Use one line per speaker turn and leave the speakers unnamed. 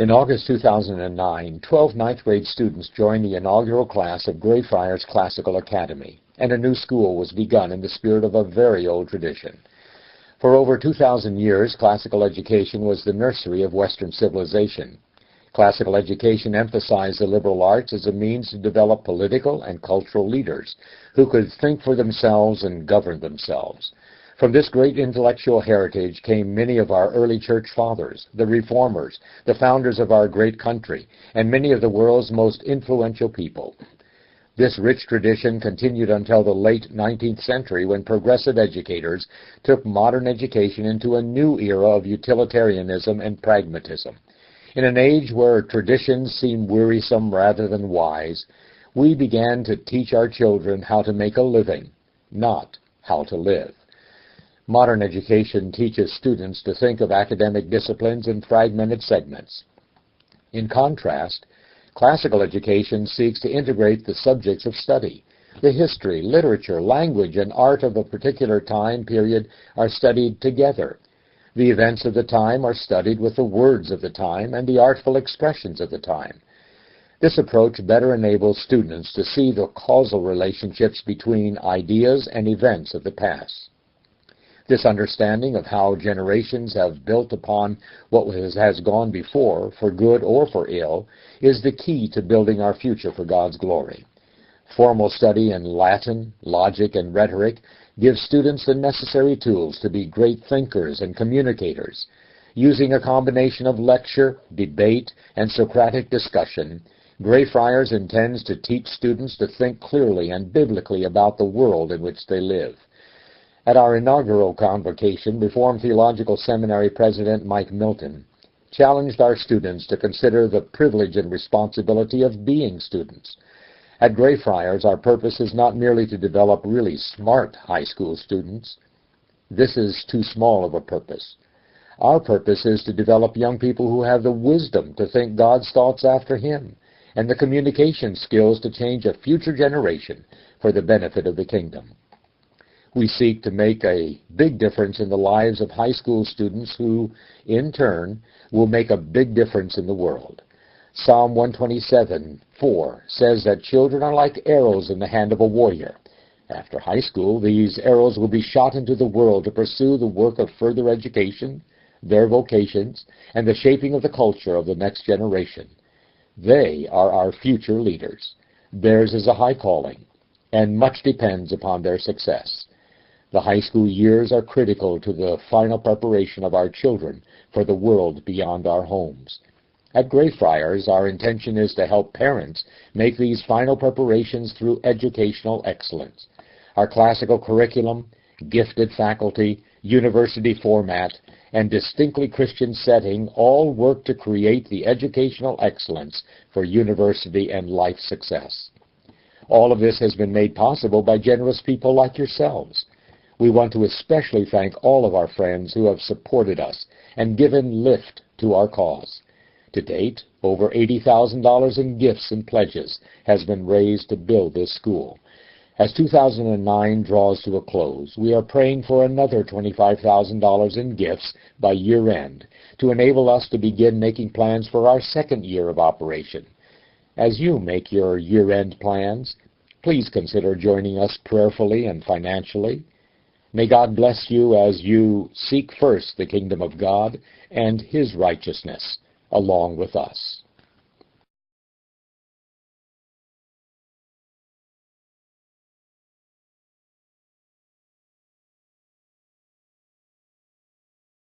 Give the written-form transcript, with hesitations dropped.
In August 2009, 12 ninth grade students joined the inaugural class of Greyfriars Classical Academy, and a new school was begun in the spirit of a very old tradition. For over 2,000 years, classical education was the nursery of Western civilization. Classical education emphasized the liberal arts as a means to develop political and cultural leaders who could think for themselves and govern themselves. From this great intellectual heritage came many of our early church fathers, the reformers, the founders of our great country, and many of the world's most influential people. This rich tradition continued until the late 19th century, when progressive educators took modern education into a new era of utilitarianism and pragmatism. In an age where traditions seem wearisome rather than wise, we began to teach our children how to make a living, not how to live. Modern education teaches students to think of academic disciplines in fragmented segments. In contrast, classical education seeks to integrate the subjects of study. The history, literature, language, and art of a particular time period are studied together. The events of the time are studied with the words of the time and the artful expressions of the time. This approach better enables students to see the causal relationships between ideas and events of the past. This understanding of how generations have built upon what has gone before, for good or for ill, is the key to building our future for God's glory. Formal study in Latin, logic, and rhetoric gives students the necessary tools to be great thinkers and communicators. Using a combination of lecture, debate, and Socratic discussion, Greyfriars intends to teach students to think clearly and biblically about the world in which they live. At our inaugural convocation, Reformed Theological Seminary President Mike Milton challenged our students to consider the privilege and responsibility of being students. At Greyfriars, our purpose is not merely to develop really smart high school students. This is too small of a purpose. Our purpose is to develop young people who have the wisdom to think God's thoughts after Him, and the communication skills to change a future generation for the benefit of the kingdom. We seek to make a big difference in the lives of high school students who, in turn, will make a big difference in the world. Psalm 127:4 says that children are like arrows in the hand of a warrior. After high school, these arrows will be shot into the world to pursue the work of further education, their vocations, and the shaping of the culture of the next generation. They are our future leaders. Theirs is a high calling, and much depends upon their success. The high school years are critical to the final preparation of our children for the world beyond our homes. At Greyfriars, our intention is to help parents make these final preparations through educational excellence. Our classical curriculum, gifted faculty, university format, and distinctly Christian setting all work to create the educational excellence for university and life success. All of this has been made possible by generous people like yourselves. We want to especially thank all of our friends who have supported us and given lift to our cause. To date, over $80,000 in gifts and pledges has been raised to build this school. As 2009 draws to a close, we are praying for another $25,000 in gifts by year-end to enable us to begin making plans for our second year of operation. As you make your year-end plans, please consider joining us prayerfully and financially. May God bless you as you seek first the kingdom of God and His righteousness along with us.